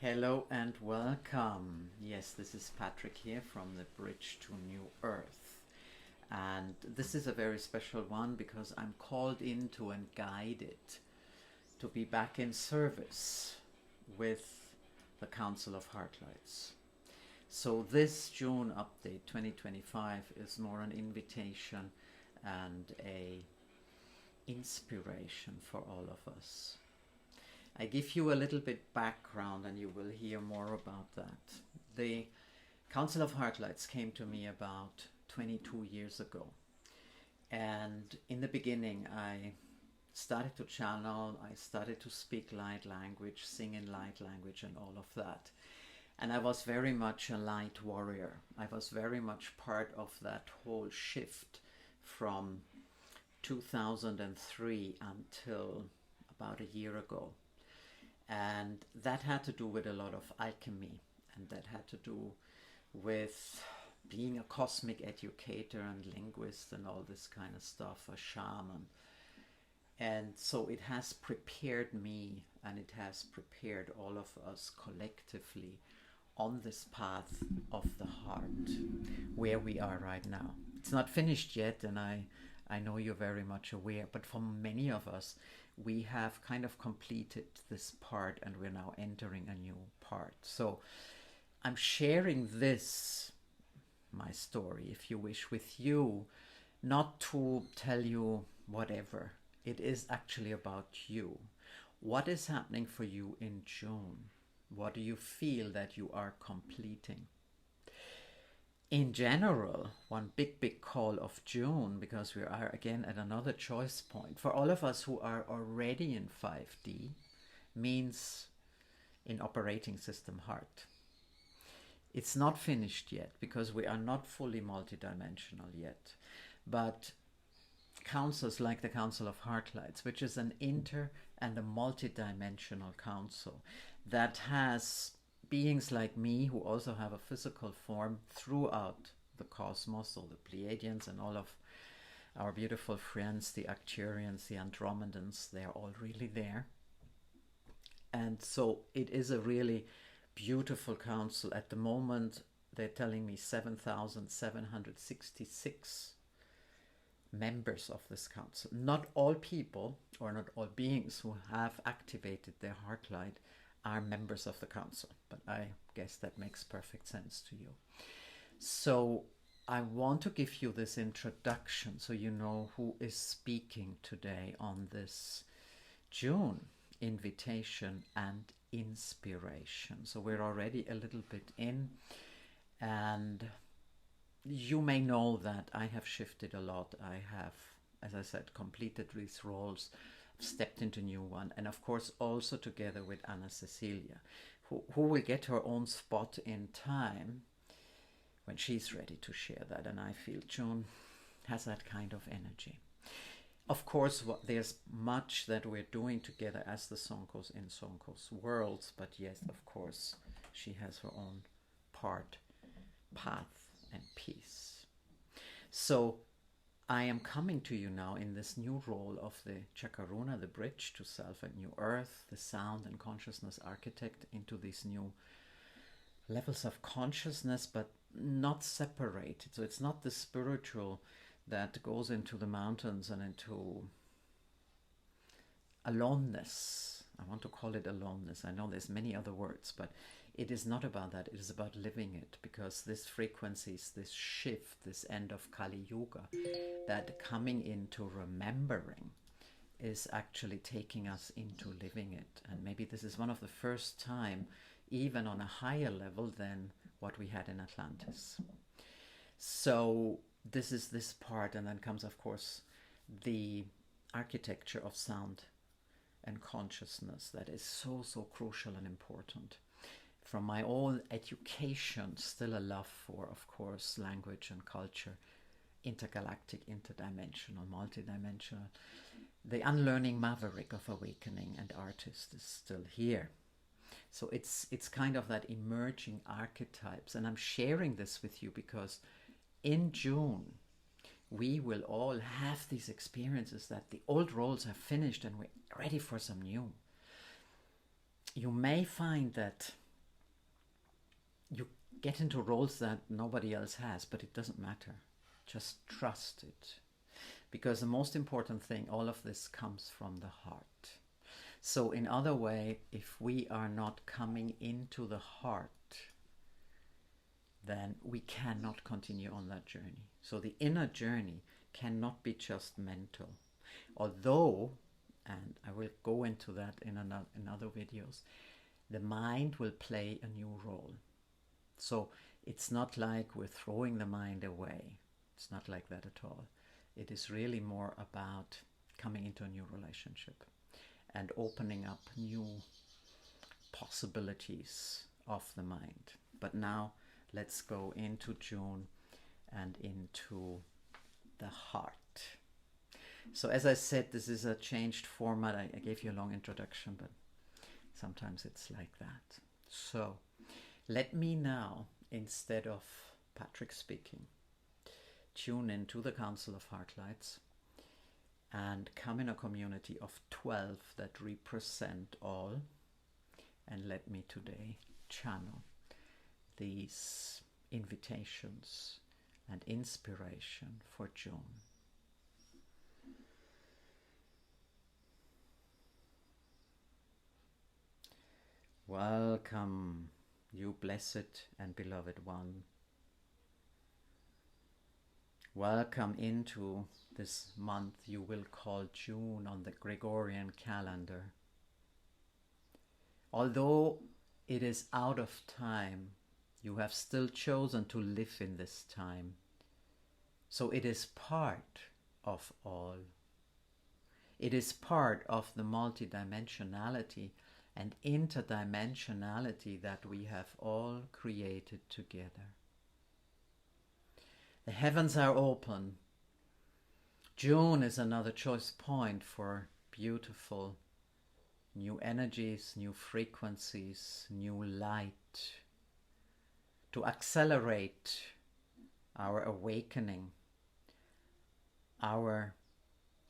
Hello and welcome. Yes, this is Patrick here from the Bridge to New Earth. And this is a very special one because I'm called into and guided to be back in service with the Council of Heartlights. So this June update 2025 is more an invitation and a inspiration for all of us. I give you a little bit background and you will hear more about that. The Council of Heartlights came to me about 22 years ago. And in the beginning, I started to channel, I started to speak light language, sing in light language and all of that. And I was very much a light warrior. I was very much part of that whole shift from 2003 until about a year ago. And that had to do with a lot of alchemy, and that had to do with being a cosmic educator and linguist and all this kind of stuff, a shaman. And so it has prepared me and it has prepared all of us collectively on this path of the heart where we are right now. It's not finished yet, and I know you're very much aware, but for many of us, we have kind of completed this part and we're now entering a new part. So I'm sharing this, my story, if you wish, with you, not to tell you whatever. It is actually about you. What is happening for you in June? What do you feel that you are completing? In general, one big call of June, because we are again at another choice point, for all of us who are already in 5D, means in operating system heart. It's not finished yet because we are not fully multidimensional yet, but councils like the Council of Heartlights, which is an inter and a multidimensional council that has beings like me who also have a physical form throughout the cosmos, all the Pleiadians and all of our beautiful friends, the Arcturians, the Andromedans, they're all really there. And so it is a really beautiful council. At the moment, they're telling me 7,766 members of this council. Not all people or not all beings who have activated their heart light are members of the council, but I guess that makes perfect sense to you. So I want to give you this introduction so you know who is speaking today on this June invitation and inspiration. So we're already a little bit in, and you may know that I have shifted a lot. I have, as I said, completed these roles, stepped into new one, and of course also together with Anna Cecilia, who will get her own spot in time when she's ready to share that. And I feel June has that kind of energy. Of course, there's much that we're doing together as the Sonkos in Sonkos worlds, but yes, of course, she has her own part, path, and piece. So I am coming to you now in this new role of the Chakaruna, the bridge to self and new earth, the sound and consciousness architect into these new levels of consciousness, but not separated. So it's not the spiritual that goes into the mountains and into aloneness. I want to call it aloneness. I know there's many other words, but it is not about that. It is about living it, because this frequencies, this shift, this end of Kali Yuga, that coming into remembering is actually taking us into living it. And maybe this is one of the first time, even on a higher level than what we had in Atlantis. So this is this part, and then comes, of course, the architecture of sound and consciousness that is so crucial and important. From my own education, still a love for, of course, language and culture, intergalactic, interdimensional, multidimensional. The unlearning maverick of awakening and artist is still here. So it's kind of that emerging archetypes. And I'm sharing this with you because in June, we will all have these experiences that the old roles have finished and we're ready for some new. You may find that you get into roles that nobody else has, but it doesn't matter. Just trust it. Because the most important thing, all of this comes from the heart. So in other way, if we are not coming into the heart, then we cannot continue on that journey. So the inner journey cannot be just mental. Although, and I will go into that in other videos, the mind will play a new role. So it's not like we're throwing the mind away. It's not like that at all. It is really more about coming into a new relationship and opening up new possibilities of the mind. But now let's go into June and into the heart. So as I said, this is a changed format. I gave you a long introduction, but sometimes it's like that. So let me now, instead of Patrick speaking, tune into the Council of Heartlights and come in a community of 12 that represent all, and let me today channel these invitations and inspiration for June. Welcome, you blessed and beloved one. Welcome into this month you will call June on the Gregorian calendar. Although it is out of time, you have still chosen to live in this time. So it is part of all. It is part of the multidimensionality and interdimensionality that we have all created together. The heavens are open. June is another choice point for beautiful new energies, new frequencies, new light, to accelerate our awakening, our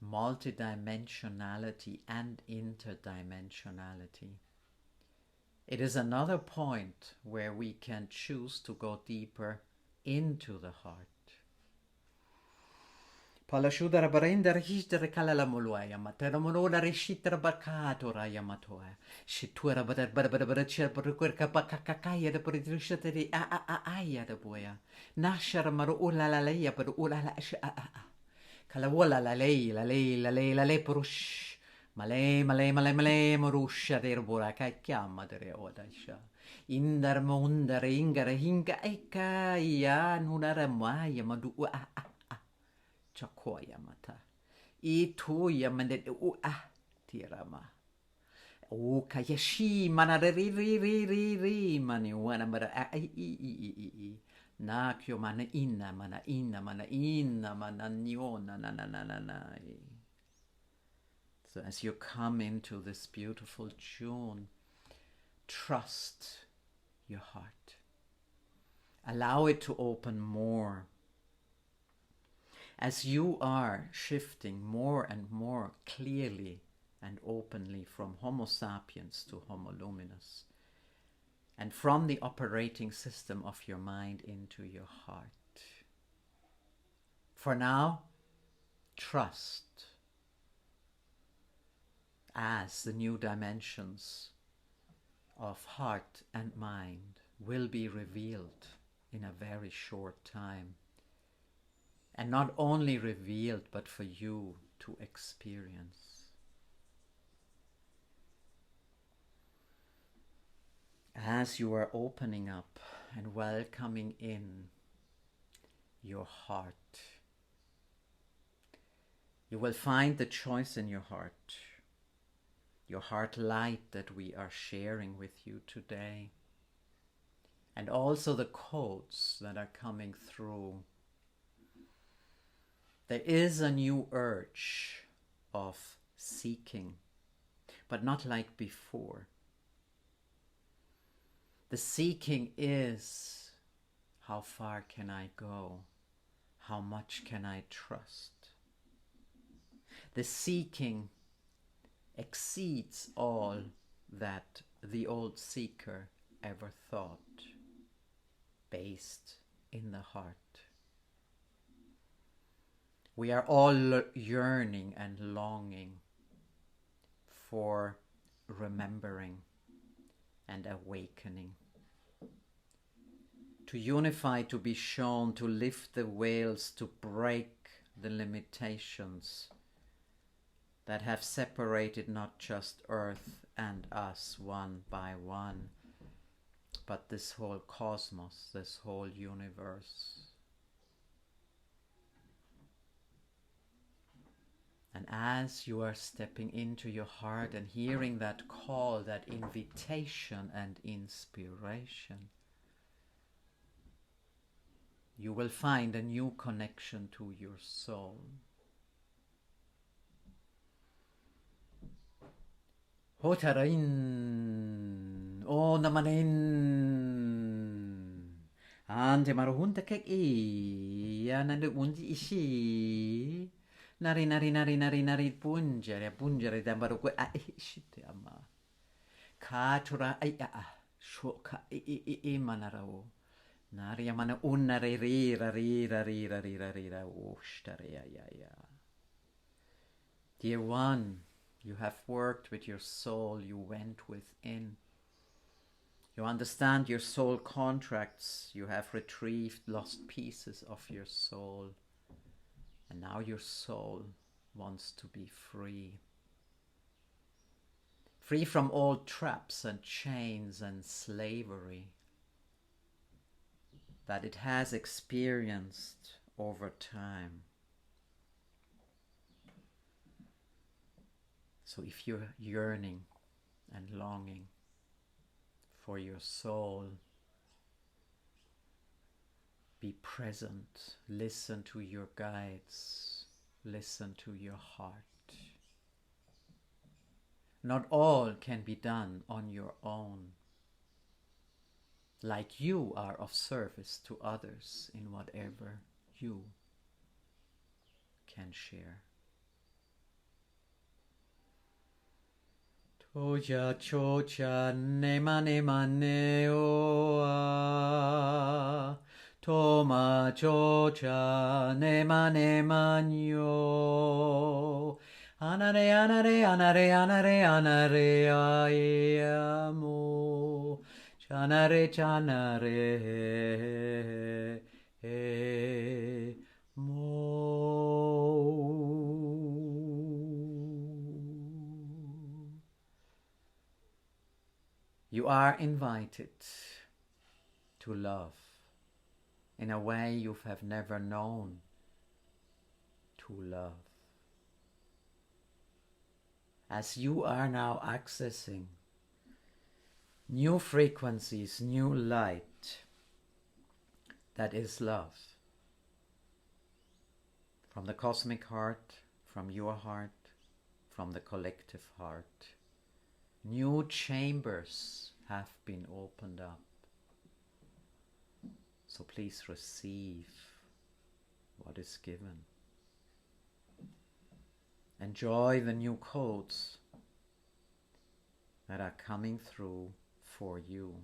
multidimensionality and interdimensionality. It is another point where we can choose to go deeper into the heart. Palashudara barendara hishtara kalala muluaya matera monola rishitra bakato raya matoa. Shitura badar chir burka bakakaya de pridrishateri aya de boya. Nashara maru ulalaleya but ulala Kalawala la lei purush. Male murusha der buraka chiama dere odasha. Indar mondare ingare hinga eka ya nunara maya madu chakoya mata. I tuya mandet tirama. O kayashi manare ri mani wana mara na kyo mana inna mana nyona na. So as you come into this beautiful June, trust your heart. Allow it to open more. As you are shifting more and more clearly and openly from Homo sapiens to Homo luminous, and from the operating system of your mind into your heart. For now, trust as the new dimensions of heart and mind will be revealed in a very short time. And not only revealed, but for you to experience. As you are opening up and welcoming in your heart, you will find the choice in your heart light that we are sharing with you today, and also the codes that are coming through. There is a new urge of seeking, but not like before. The seeking is, how far can I go? How much can I trust? The seeking exceeds all that the old seeker ever thought. based in the heart. We are all yearning and longing for remembering and awakening. To unify, to be shown, to lift the veils, to break the limitations that have separated not just Earth and us one by one, but this whole cosmos, this whole universe. And as you are stepping into your heart and hearing that call, that invitation and inspiration, you will find a new connection to your soul. Hotarain, o namanin, ante maruhunta kek iya nandu undi isi, nari punjare dambaru kue ishite ama, katura shoka manarao. Naria mana unnare rira ya. Dear one, you have worked with your soul, you went within. You understand your soul contracts, you have retrieved lost pieces of your soul. And now your soul wants to be free. Free from all traps and chains and slavery that it has experienced over time. So if you're yearning and longing for your soul, be present, listen to your guides, listen to your heart. Not all can be done on your own. Like you are of service to others in whatever you can share. Toja chocha nema neoa, toma chocha nema nyo, anare ayamo. Chanare mo. You are invited to love in a way you have never known to love. As you are now accessing new frequencies, new light, that is love. From the cosmic heart, from your heart, from the collective heart. New chambers have been opened up. So please receive what is given. Enjoy the new codes that are coming through for you.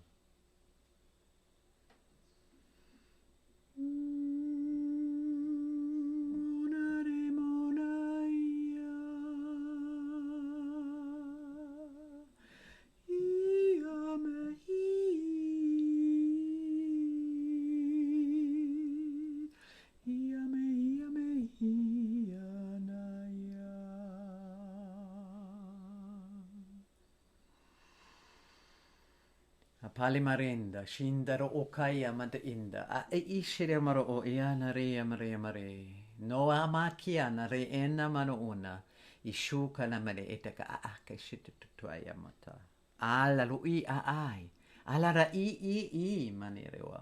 Palimarinda, shindaro okaya manda inda, a ishire maro o iana rea mare, no amakia na re ena mano una, ishuka na mare etaka aake shitutuaya mata. Ala lui ai, ala ra I manerewa.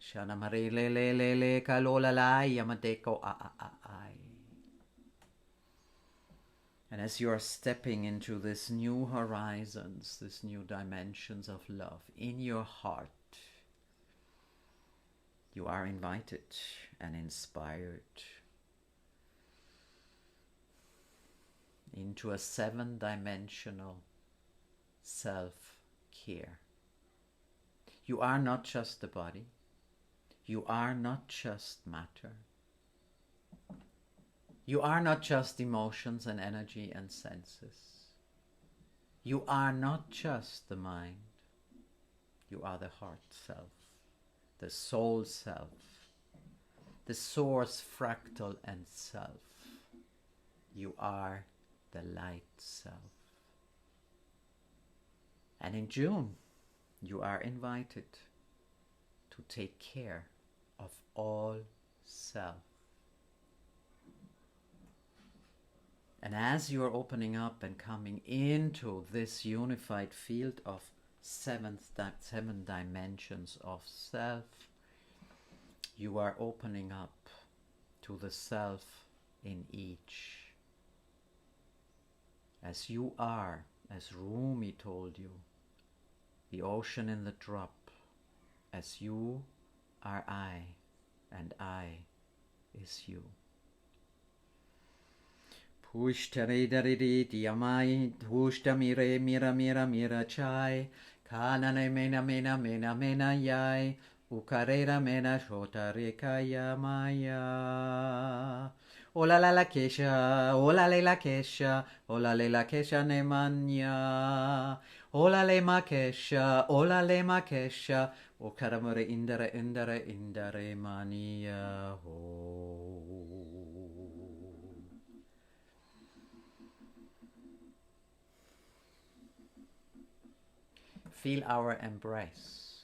Shana mare le kalola lai yamateko ai. And as you are stepping into this new horizons, this new dimensions of love in your heart, you are invited and inspired into a 7-dimensional self-care. You are not just the body. You are not just matter. You are not just emotions and energy and senses. You are not just the mind. You are the heart self, the soul self, the source fractal and self. You are the light self. And in June, you are invited to take care of all self. And as you are opening up and coming into this unified field of seven dimensions of self, you are opening up to the self in each. As you are, as Rumi told you, the ocean in the drop, as you are I, and I is you. Pushtari daridi diamai, pushtamire mira mira mira chai, kanane mena mena mena mena yai, ukarera mena shotareka yamaya. Ola la kesha, ola le la kesha, ola le la kesha ne manya. Ola le ma kesha, o karamare indare indare indare mania ho. Feel our embrace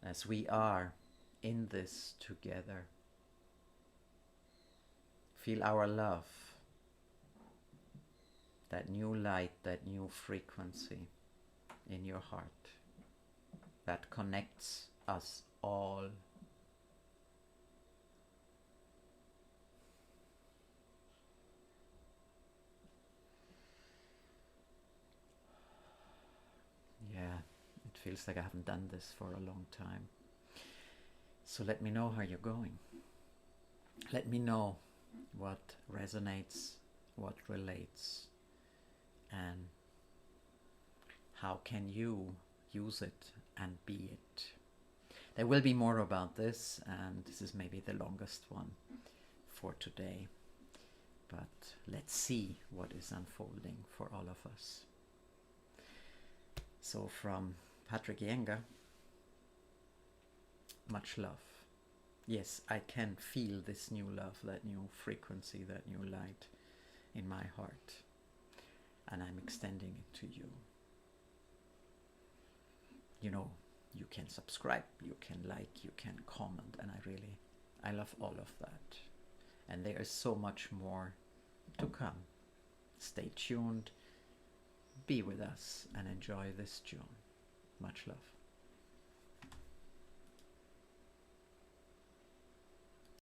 as we are in this together. Feel our love, that new light, that new frequency in your heart that connects us all. Yeah, it feels like I haven't done this for a long time. So let me know how you're going. Let me know what resonates, what relates, and how can you use it and be it. There will be more about this, and this is maybe the longest one for today. But let's see what is unfolding for all of us. So from Patrick Iyengar, much love. Yes, I can feel this new love, that new frequency, that new light in my heart. And I'm extending it to you. You know, you can subscribe, you can like, you can comment, and I love all of that. And there is so much more to come. Stay tuned, be with us, and enjoy this June. Much love.